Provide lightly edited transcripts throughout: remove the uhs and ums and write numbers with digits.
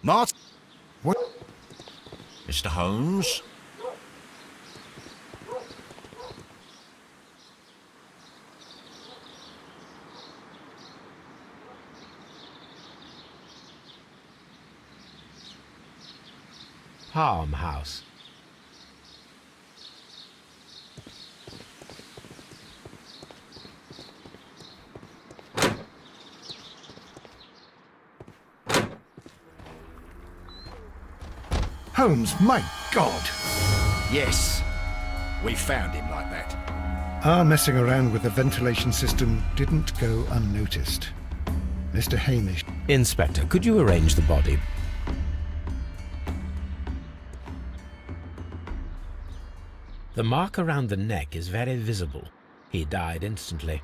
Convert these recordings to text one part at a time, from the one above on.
Martin? What? Mr. Holmes? Farmhouse. Holmes, my God! Yes. We found him like that. Our messing around with the ventilation system didn't go unnoticed. Mr. Hamish. Inspector, could you arrange the body? The mark around the neck is very visible. He died instantly.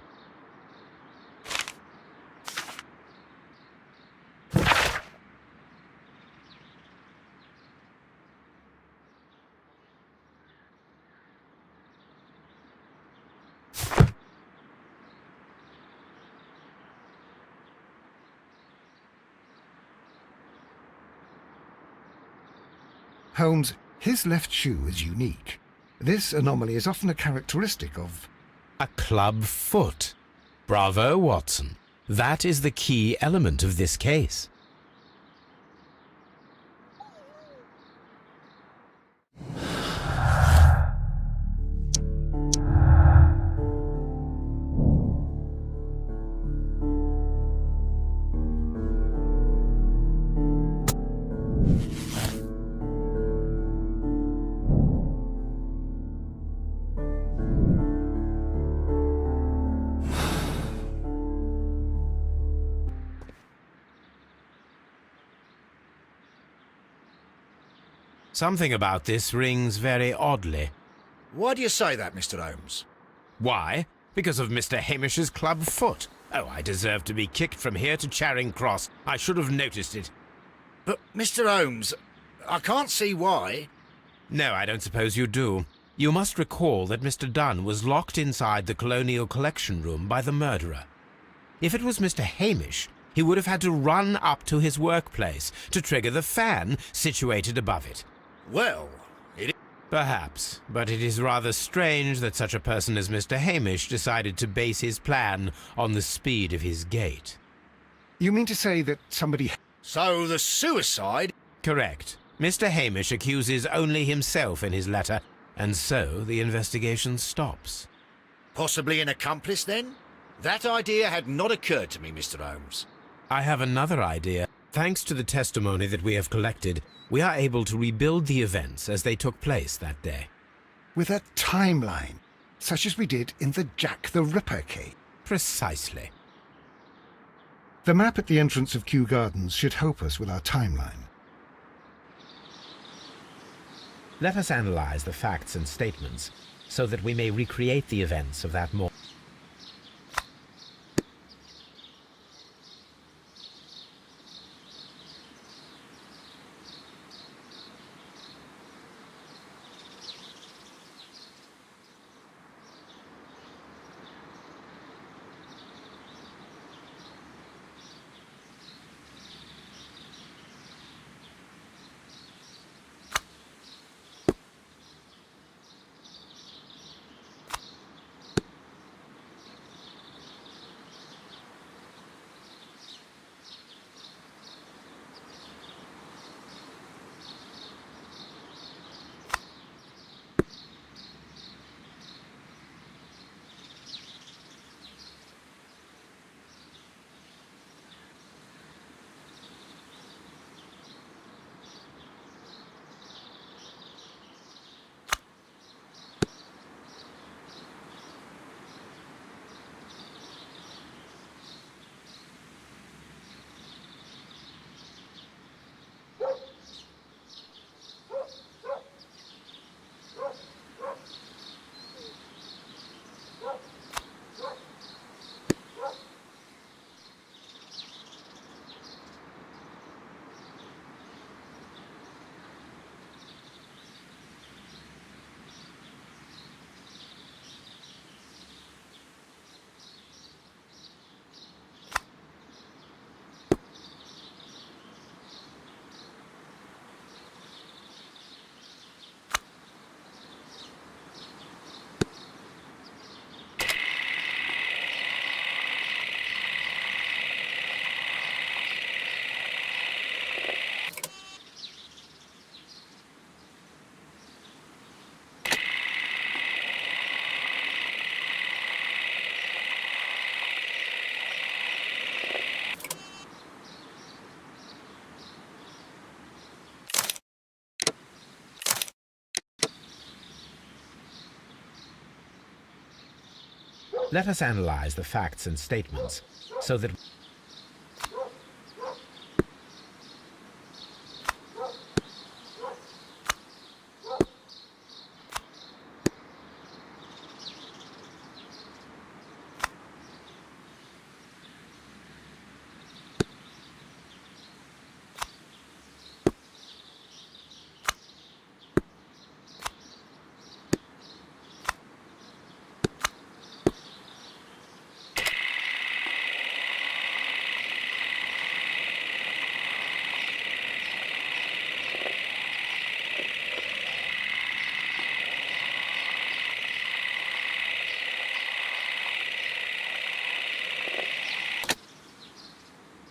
Holmes, his left shoe is unique. This anomaly is often a characteristic of... A club foot. Bravo, Watson. That is the key element of this case. Something about this rings very oddly. Why do you say that, Mr. Holmes? Why? Because of Mr. Hamish's club foot. Oh, I deserve to be kicked from here to Charing Cross. I should have noticed it. But, Mr. Holmes, I can't see why. No, I don't suppose you do. You must recall that Mr. Dunn was locked inside the Colonial Collection Room by the murderer. If it was Mr. Hamish, he would have had to run up to his workplace to trigger the fan situated above it. Well, it is... Perhaps, but it is rather strange that such a person as Mr. Hamish decided to base his plan on the speed of his gait. You mean to say that somebody... So the suicide... Correct. Mr. Hamish accuses only himself in his letter, and so the investigation stops. Possibly an accomplice, then? That idea had not occurred to me, Mr. Holmes. I have another idea. Thanks to the testimony that we have collected, we are able to rebuild the events as they took place that day. With a timeline, such as we did in the Jack the Ripper case. Precisely. The map at the entrance of Kew Gardens should help us with our timeline. Let us analyze the facts and statements so that we may recreate the events of that morning. Let us analyze the facts and statements so that...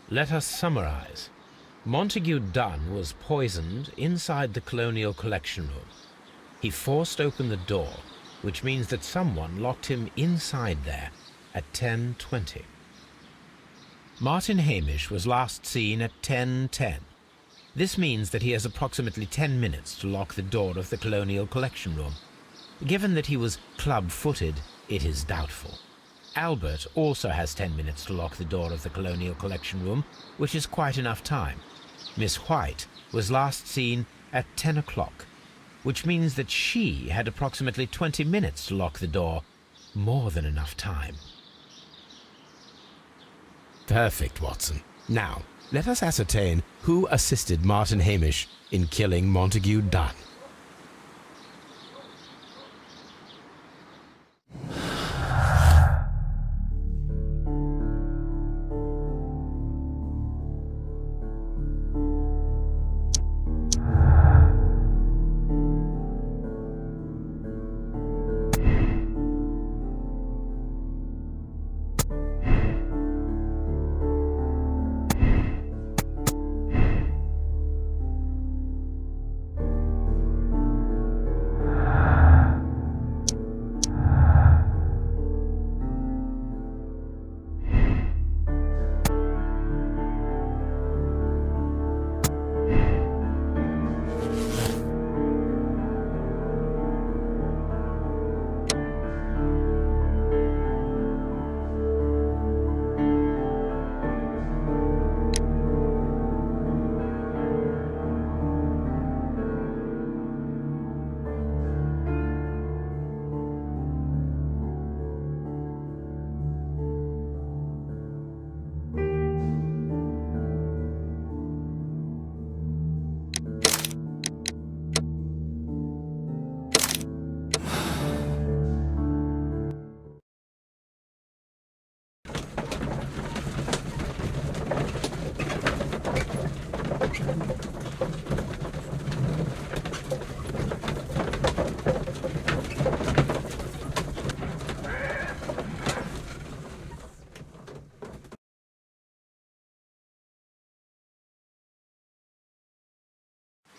Let us summarize. Montague Dunn was poisoned inside the Colonial Collection Room. He forced open the door, which means that someone locked him inside there at 10:20. Martin Hamish was last seen at 10:10. This means that he has approximately 10 minutes to lock the door of the Colonial Collection Room. Given that he was club-footed, it is doubtful. Albert also has 10 minutes to lock the door of the Colonial Collection Room, which is quite enough time. Miss White was last seen at 10 o'clock, which means that she had approximately 20 minutes to lock the door. More than enough time. Perfect, Watson. Now, let us ascertain who assisted Martin Hamish in killing Montague Dunn.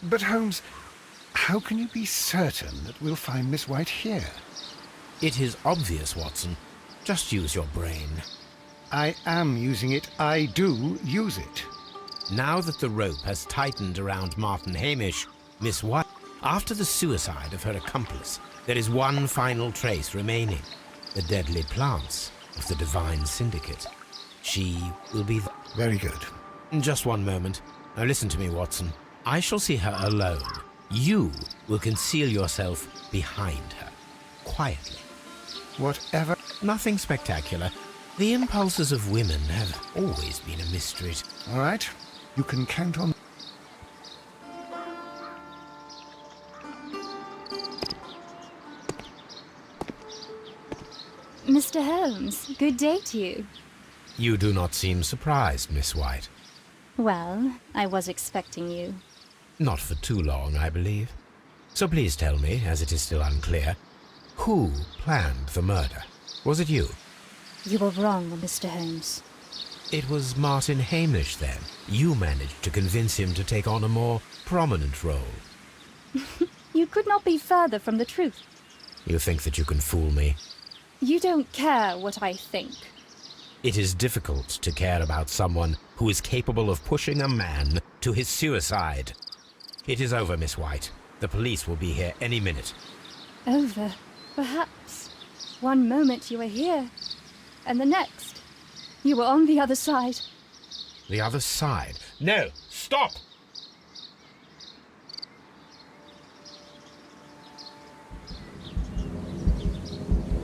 But Holmes, how can you be certain that we'll find Miss White here? It is obvious, Watson. Just use your brain. I am using it. I do use it. Now that the rope has tightened around Martin Hamish, Miss White, after the suicide of her accomplice, there is one final trace remaining. The deadly plants of the Divine Syndicate. She will be... Very good. Just one moment. Now listen to me, Watson. I shall see her alone. You will conceal yourself behind her, quietly. Whatever... Nothing spectacular. The impulses of women have always been a mystery. All right. You can count on... Mr. Holmes, good day to you. You do not seem surprised, Miss White. Well, I was expecting you. Not for too long, I believe. So please tell me, as it is still unclear, who planned the murder? Was it you? You were wrong, Mr. Holmes. It was Martin Hamish, then. You managed to convince him to take on a more prominent role. You could not be further from the truth. You think that you can fool me? You don't care what I think. It is difficult to care about someone who is capable of pushing a man to his suicide. It is over, Miss White. The police will be here any minute. Over, perhaps. One moment you were here, and the next, you were on the other side. The other side? No! Stop!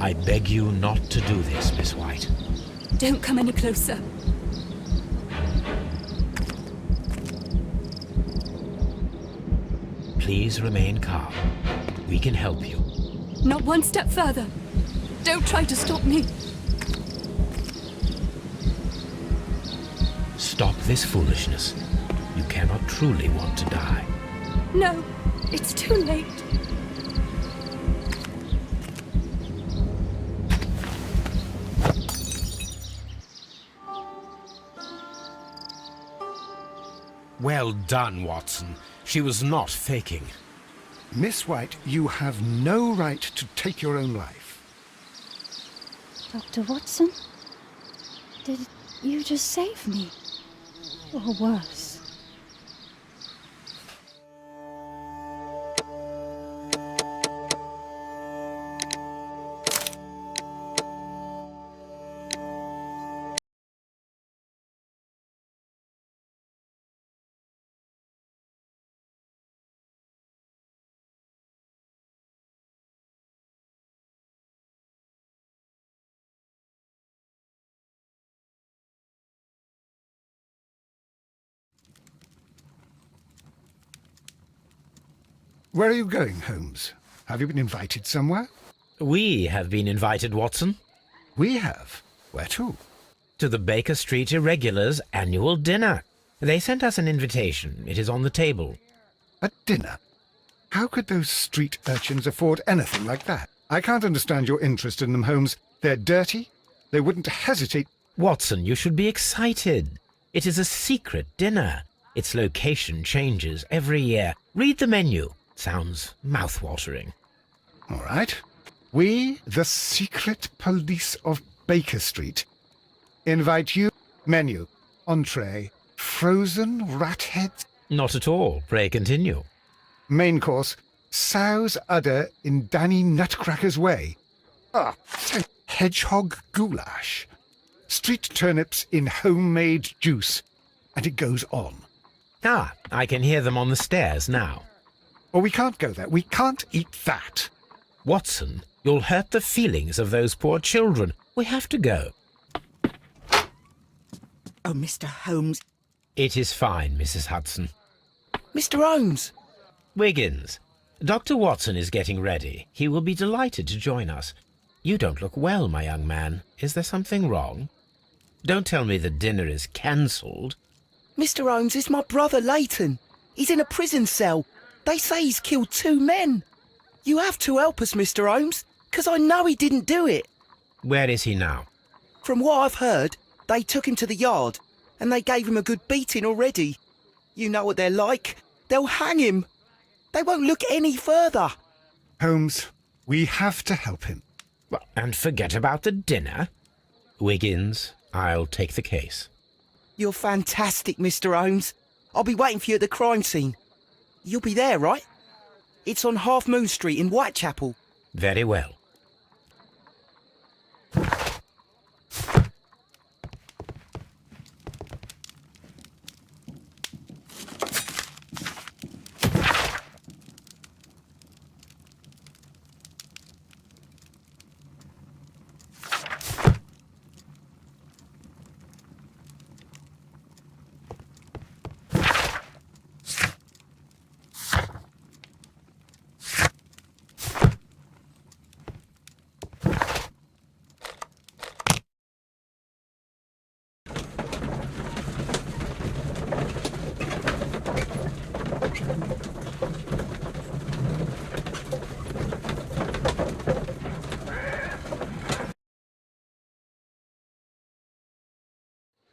I beg you not to do this, Miss White. Don't come any closer. Please remain calm. We can help you. Not one step further. Don't try to stop me. Stop this foolishness. You cannot truly want to die. No, it's too late. Well done, Watson. She was not faking. Miss White, you have no right to take your own life. Dr. Watson? Did you just save me? Or worse? Where are you going, Holmes? Have you been invited somewhere? We have been invited, Watson, We have. Where to? to the Baker Street Irregulars' annual dinner. They sent us an invitation. It is on the table. A dinner? How could those street urchins afford anything like that? I can't understand your interest in them, Holmes. They're dirty. They wouldn't hesitate. Watson, you should be excited. It is a secret dinner. Its location changes every year. Read the menu. Sounds mouth-watering. All right. We, the secret police of Baker Street, invite you. Menu. Entree. Frozen rat heads. Not at all. Pray continue. Main course. Sow's udder in Danny Nutcracker's way. Hedgehog goulash. Street turnips in homemade juice. And it goes on. Ah, I can hear them on the stairs now. Oh, we can't go there. We can't eat that. Watson, you'll hurt the feelings of those poor children. We have to go. Oh, Mr. Holmes. It is fine, Mrs. Hudson. Mr. Holmes! Wiggins, Dr. Watson is getting ready. He will be delighted to join us. You don't look well, my young man. Is there something wrong? Don't tell me the dinner is cancelled. Mr. Holmes is my brother Leighton. He's in a prison cell. They say he's killed 2 men. You have to help us, Mr. Holmes, 'cause I know he didn't do it. Where is he now? From what I've heard, they took him to the yard, and they gave him a good beating already. You know what they're like. They'll hang him. They won't look any further. Holmes, we have to help him. Well, and forget about the dinner. Wiggins, I'll take the case. You're fantastic, Mr. Holmes. I'll be waiting for you at the crime scene. You'll be there, right? It's on Half Moon Street in Whitechapel. Very well.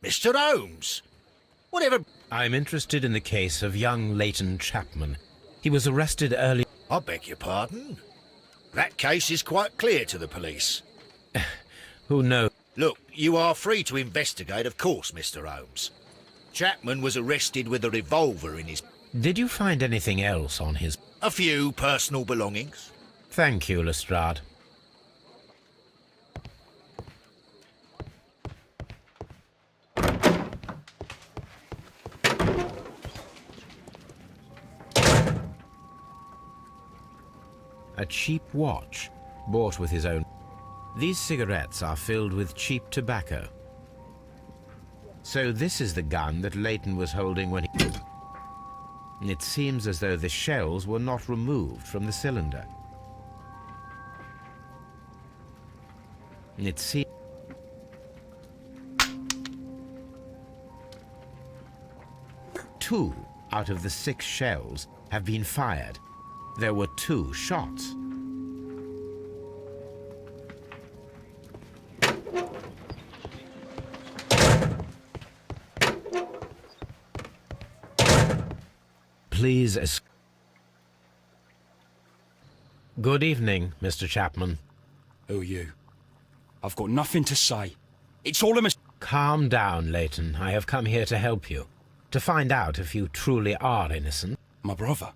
Mr. Holmes! Whatever... I'm interested in the case of young Leighton Chapman. He was arrested early... I beg your pardon? That case is quite clear to the police. Who knows? Look, you are free to investigate, of course, Mr. Holmes. Chapman was arrested with a revolver in his... Did you find anything else on his... A few personal belongings. Thank you, Lestrade. a cheap watch, bought with his own. These cigarettes are filled with cheap tobacco. So this is the gun that Leighton was holding when he... It seems as though the shells were not removed from the cylinder. It seems... Two out of the 6 shells have been fired. There were 2 shots. Please. Good evening, Mr. Chapman. Who are you? I've got nothing to say. It's all a mistake. Calm down, Leighton. I have come here to help you. To find out if you truly are innocent. My brother.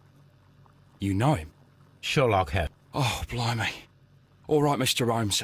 You know him? Sherlock Holmes. Oh, blimey. All right, Mr. Holmes.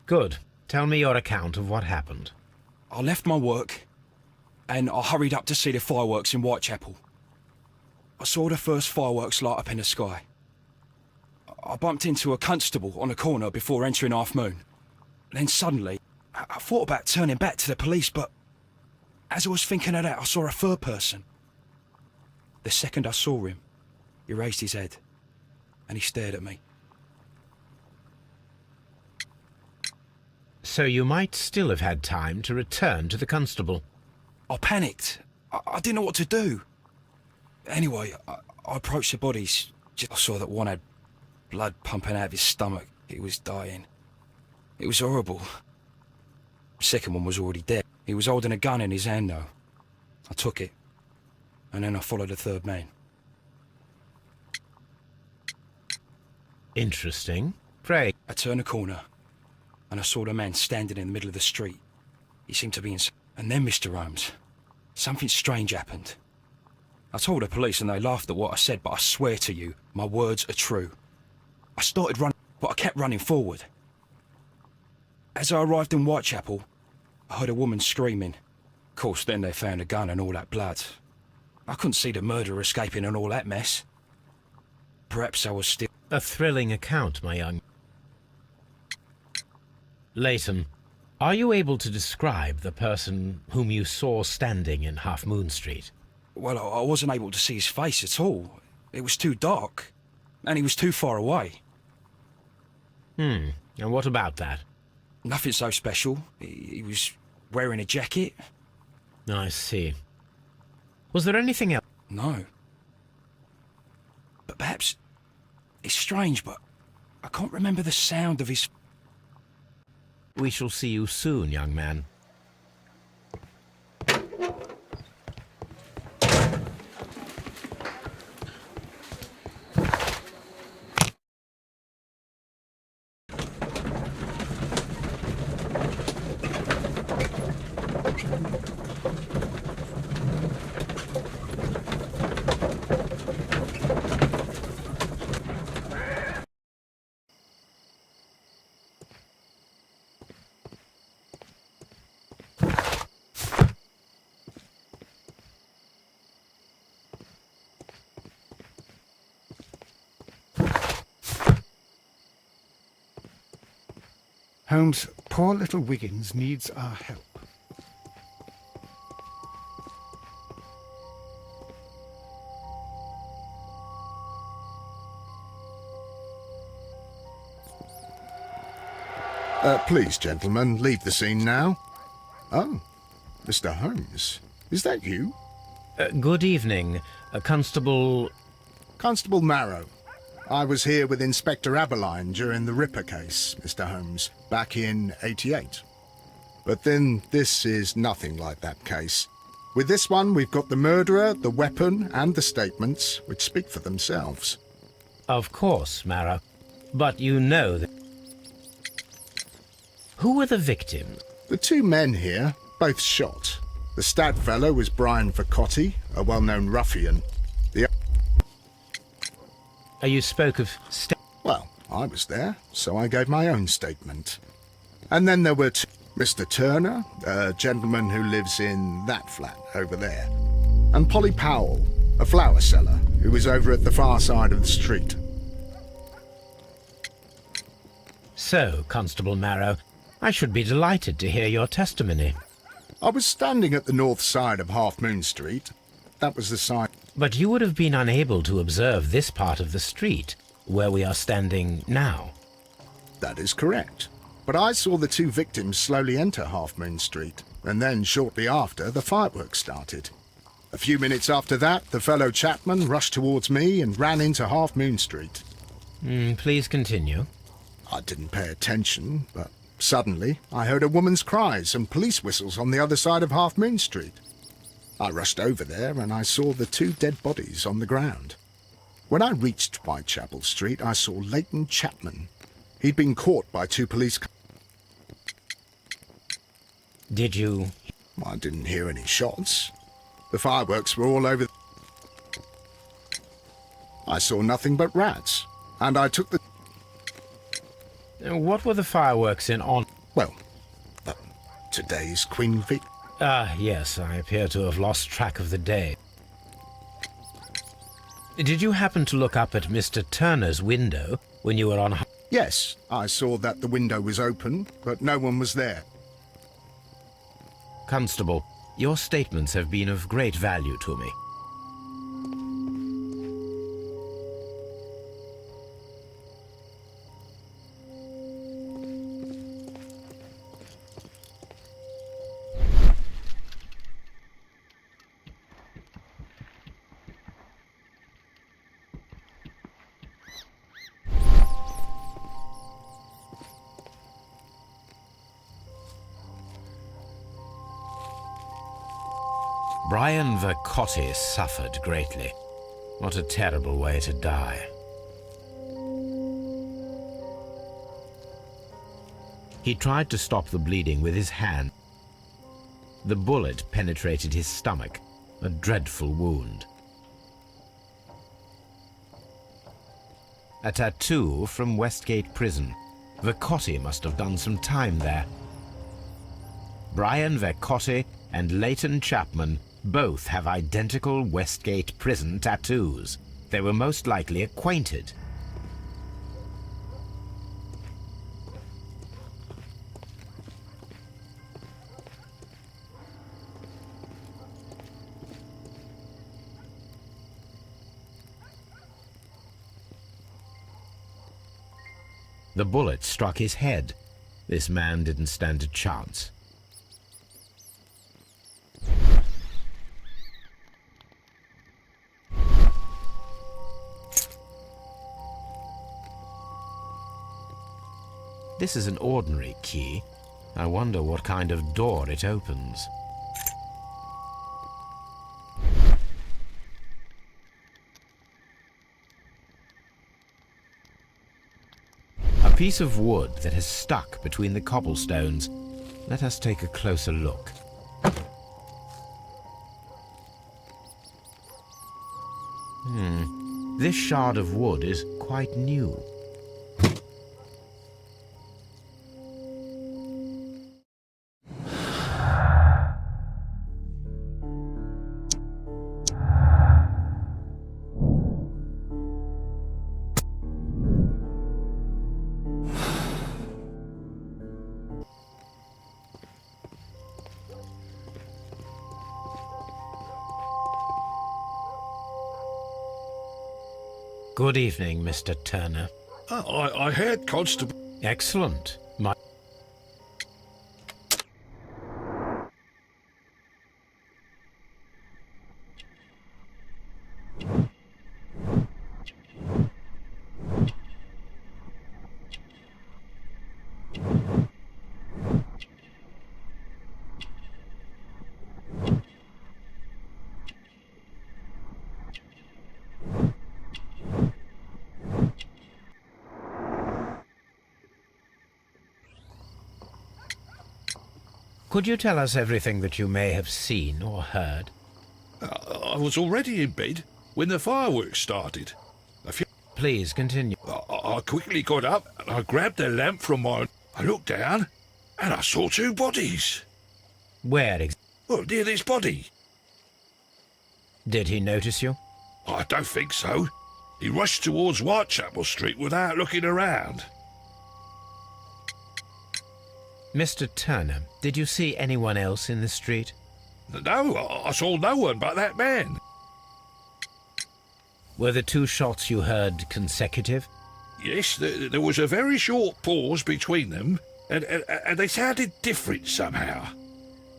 Good. Tell me your account of what happened. I left my work and I hurried up to see the fireworks in Whitechapel. I saw the first fireworks light up in the sky. I bumped into a constable on a corner before entering Half Moon. Then suddenly, I thought about turning back to the police, but as I was thinking of that, I saw a third person. The second I saw him, he raised his head and he stared at me. So you might still have had time to return to the constable. I panicked. I didn't know what to do. Anyway, I approached the bodies. I saw that one had blood pumping out of his stomach. He was dying. It was horrible. The second one was already dead. He was holding a gun in his hand, though. I took it, and then I followed the third man. Interesting. Pray. I turned a corner, and I saw the man standing in the middle of the street. He seemed to be in... And then, Mr. Holmes, something strange happened. I told the police and they laughed at what I said, but I swear to you, my words are true. I started running, but I kept running forward. As I arrived in Whitechapel, I heard a woman screaming. Of course, then they found a gun and all that blood. I couldn't see the murderer escaping and all that mess. Perhaps I was still... A thrilling account, my young... Leighton, are you able to describe the person whom you saw standing in Half Moon Street? Well, I wasn't able to see his face at all. It was too dark, and he was too far away. And what about that? Nothing so special. He was wearing a jacket. I see. Was there anything else? No. But perhaps... It's strange, but I can't remember the sound of his... We shall see you soon, young man. Holmes, poor little Wiggins needs our help. Please, gentlemen, leave the scene now. Oh, Mr. Holmes, is that you? Good evening, Constable... Constable Marrow. I was here with Inspector Aberline during the Ripper case, Mr. Holmes, back in '88. But then this is nothing like that case. With this one, we've got the murderer, the weapon, and the statements, which speak for themselves. Of course, Marrow. But you know that... Who were the victims? The two men here, both shot. The stat fellow was Brian Vacotti, a well-known ruffian. You spoke of... Well, I was there, so I gave my own statement. And then there were Mr. Turner, a gentleman who lives in that flat over there, and Polly Powell, a flower seller, who was over at the far side of the street. So, Constable Marrow, I should be delighted to hear your testimony. I was standing at the north side of Half Moon Street. That was the side... But you would have been unable to observe this part of the street, where we are standing now. That is correct. But I saw the two victims slowly enter Half Moon Street, and then shortly after, the fireworks started. A few minutes after that, the fellow Chapman rushed towards me and ran into Half Moon Street. Please continue. I didn't pay attention, but suddenly I heard a woman's cries and police whistles on the other side of Half Moon Street. I rushed over there and I saw the two dead bodies on the ground. When I reached Whitechapel Street, I saw Leighton Chapman. He'd been caught by two police... Did you... I didn't hear any shots. The fireworks were all over... I saw nothing but rats, and I took the... What were the fireworks in on... Well, today's Queen Vic... Yes, I appear to have lost track of the day. Did you happen to look up at Mr. Turner's window when you were on... Yes, I saw that the window was open, but no one was there. Constable, your statements have been of great value to me. Brian Vacotti suffered greatly. What a terrible way to die. He tried to stop the bleeding with his hand. The bullet penetrated his stomach, a dreadful wound. A tattoo from Westgate Prison. Vacotti must have done some time there. Brian Vacotti and Leighton Chapman both have identical Westgate Prison tattoos. They were most likely acquainted. The bullet struck his head. This man didn't stand a chance. This is an ordinary key. I wonder what kind of door it opens. A piece of wood that has stuck between the cobblestones. Let us take a closer look. This shard of wood is quite new. Good evening, Mr. Turner. I heard, Constable. Excellent. My... Could you tell us everything that you may have seen or heard? I was already in bed when the fireworks started. Please continue. I quickly got up and I grabbed the lamp from my... I looked down and I saw two bodies. Where Well, near this body. Did he notice you? I don't think so. He rushed towards Whitechapel Street without looking around. Mr. Turner, did you see anyone else in the street? No, I saw no one but that man. Were the two shots you heard consecutive? Yes, there was a very short pause between them, and they sounded different somehow.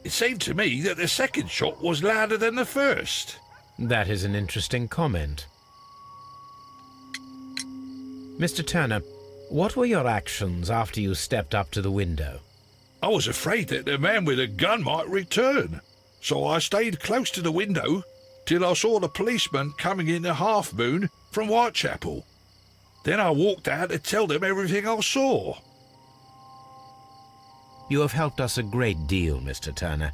It seemed to me that the second shot was louder than the first. That is an interesting comment. Mr. Turner, what were your actions after you stepped up to the window? I was afraid that the man with a gun might return, so I stayed close to the window till I saw the policeman coming in the Half Moon from Whitechapel. Then I walked out to tell them everything I saw. You have helped us a great deal, Mr. Turner.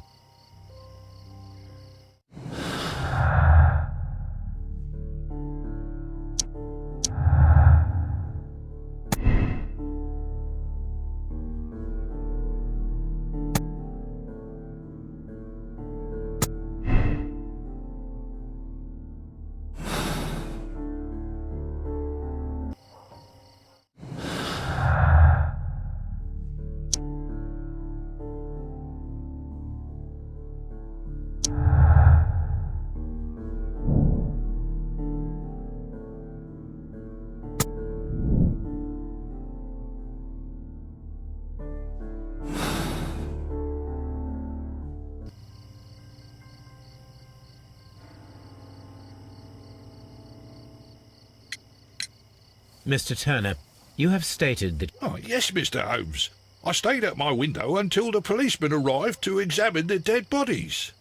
Mr. Turner, you have stated that... Oh, yes, Mr. Holmes. I stayed at my window until the policeman arrived to examine the dead bodies.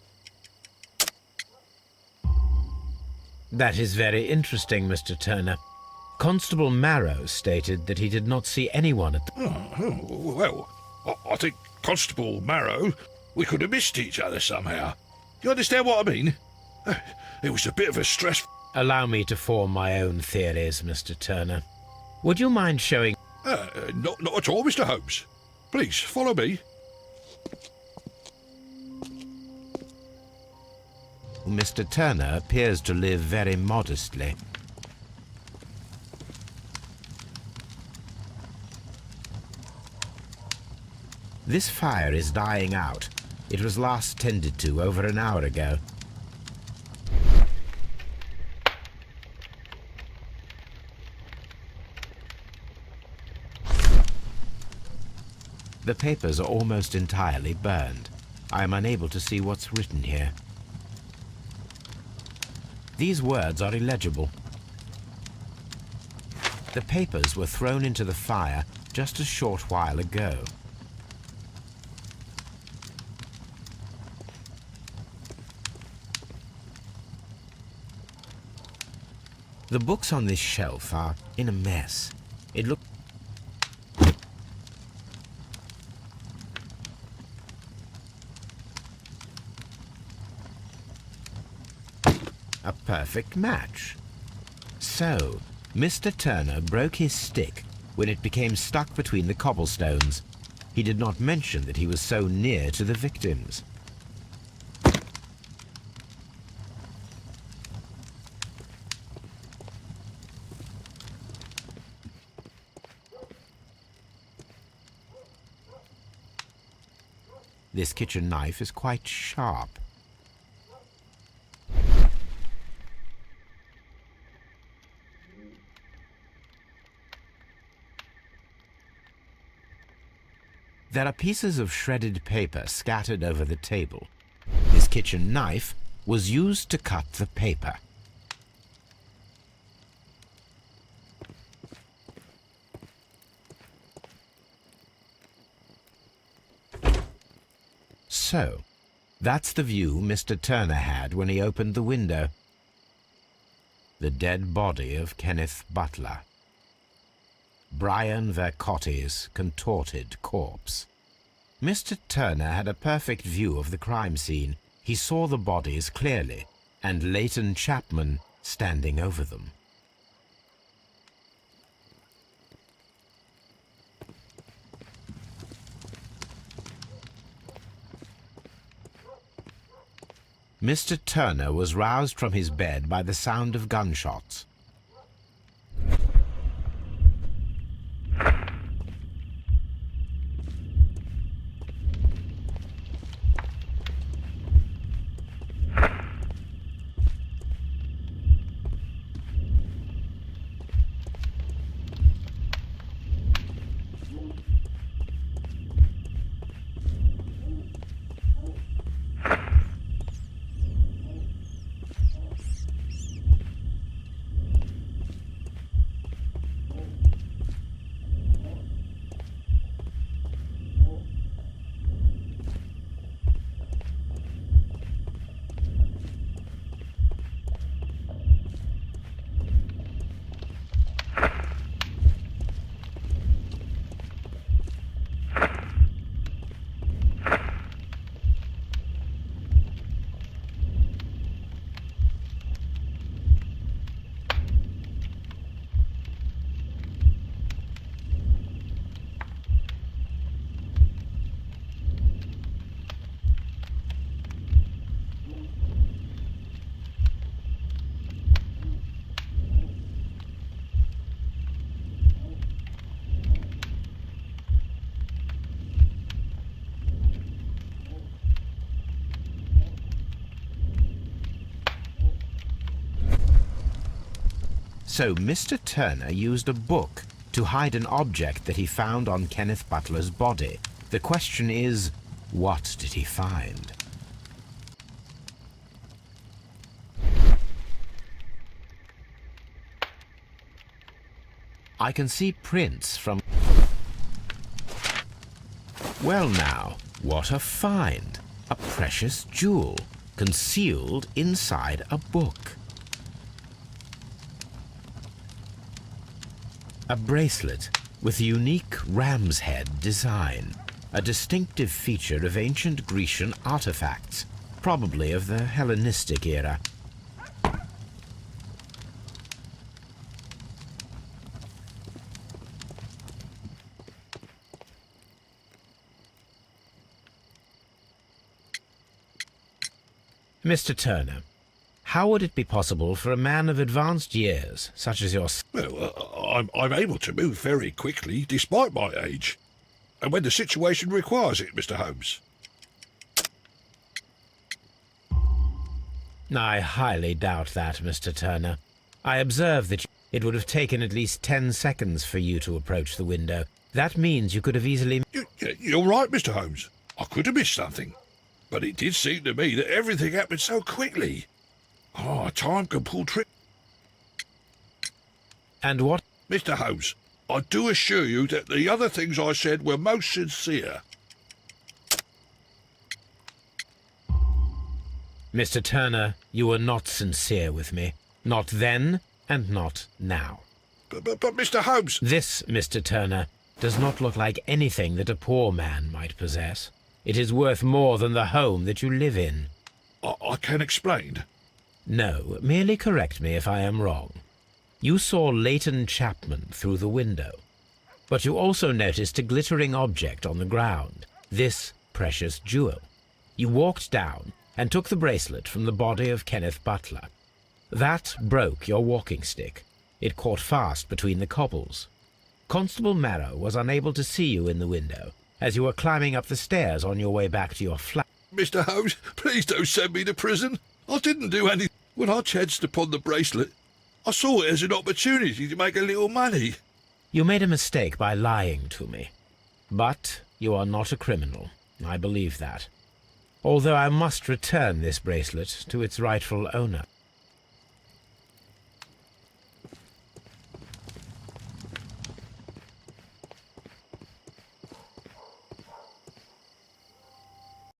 That is very interesting, Mr. Turner. Constable Marrow stated that he did not see anyone at the... Well, I think Constable Marrow, we could have missed each other somehow. You understand what I mean? It was a bit of a stress... Allow me to form my own theories, Mr. Turner. Would you mind showing... Not at all, Mr. Holmes. Please, follow me. Mr. Turner appears to live very modestly. This fire is dying out. It was last tended to over an hour ago. The papers are almost entirely burned. I am unable to see what's written here. These words are illegible. The papers were thrown into the fire just a short while ago. The books on this shelf are in a mess. It looks... a perfect match. So, Mr. Turner broke his stick when it became stuck between the cobblestones. He did not mention that he was so near to the victims. This kitchen knife is quite sharp. There are pieces of shredded paper scattered over the table. This kitchen knife was used to cut the paper. So, that's the view Mr. Turner had when he opened the window. The dead body of Kenneth Butler. Brian Vercotti's contorted corpse. Mr. Turner had a perfect view of the crime scene. He saw the bodies clearly, and Leighton Chapman standing over them. Mr. Turner was roused from his bed by the sound of gunshots. So Mr. Turner used a book to hide an object that he found on Kenneth Butler's body. The question is, what did he find? I can see prints from... Well now, what a find! A precious jewel, concealed inside a book. A bracelet with a unique ram's head design, a distinctive feature of ancient Grecian artifacts, probably of the Hellenistic era. Mr. Turner, how would it be possible for a man of advanced years, such as yourself... Well, I'm able to move very quickly, despite my age. And when the situation requires it, Mr. Holmes. I highly doubt that, Mr. Turner. I observe that it would have taken at least 10 seconds for you to approach the window. That means you could have easily... You're right, Mr. Holmes. I could have missed something. But it did seem to me that everything happened so quickly. Oh, time can pull trick. And what... Mr. Holmes, I do assure you that the other things I said were most sincere. Mr. Turner, you were not sincere with me. Not then, and not now. But Mr. Holmes... This, Mr. Turner, does not look like anything that a poor man might possess. It is worth more than the home that you live in. I can explain. No, merely correct me if I am wrong. You saw Leighton Chapman through the window, but you also noticed a glittering object on the ground, this precious jewel. You walked down and took the bracelet from the body of Kenneth Butler. That broke your walking stick. It caught fast between the cobbles. Constable Marrow was unable to see you in the window as you were climbing up the stairs on your way back to your flat. Mr. Holmes, please don't send me to prison. I didn't do anything. When I chanced upon the bracelet, I saw it as an opportunity to make a little money. You made a mistake by lying to me. But you are not a criminal. I believe that. Although I must return this bracelet to its rightful owner.